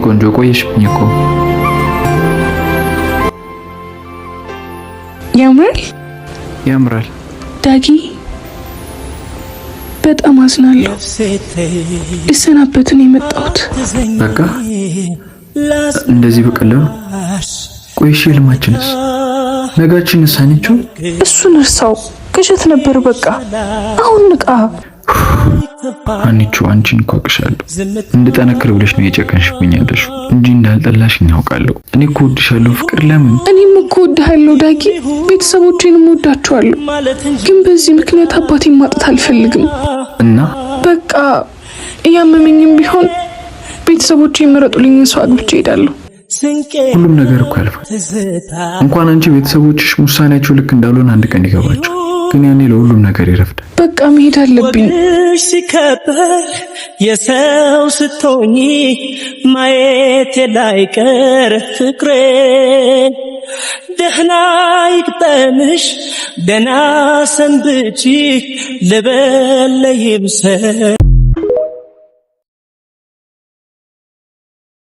ቆንጆ ቆየሽብኝ እኮ። ያምራል ዳጊ፣ በጣም አዝናለሁ። ልሰናበትን የመጣሁት። በቃ እንደዚህ በቀላሉ? ቆይሽ ህልማችንስ ነጋችንስ አንቺው? እሱን እርሳው፣ ቅዠት ነበር በቃ። አሁን ንቃ። አንቺው አንቺን እኮ አውቅሻለሁ። እንድጠነክር ብለሽ ነው የጨከንሽብኝ ያለሽው እንጂ እንዳልጠላሽኝ አውቃለሁ። እኔ እኮ እወድሻለሁ ፍቅር። ለምን? እኔም እኮ እወድሃለሁ ዳጊ፣ ቤተሰቦቼንም እወዳቸዋለሁ። ግን በዚህ ምክንያት አባቴን ማጣት አልፈልግም እና በቃ እያመመኝም ቢሆን ቤተሰቦቼ የመረጡልኝን ሰው አግብቼ እሄዳለሁ። ሁሉም ነገር እኮ ያልፋል። እንኳን አንቺ ቤተሰቦችሽ ውሳኔያቸው ልክ እንዳልሆነ አንድ ቀን ይገባቸው። ግን ያኔ ለሁሉም ነገር ይረፍዳል። በቃ መሄድ አለብኝ። ሲከበር የሰው ስትሆኚ ማየት ላይቀር ፍቅሬ፣ ደህና ይግጠምሽ ደህና ሰንብቺ ልበል ይብሰ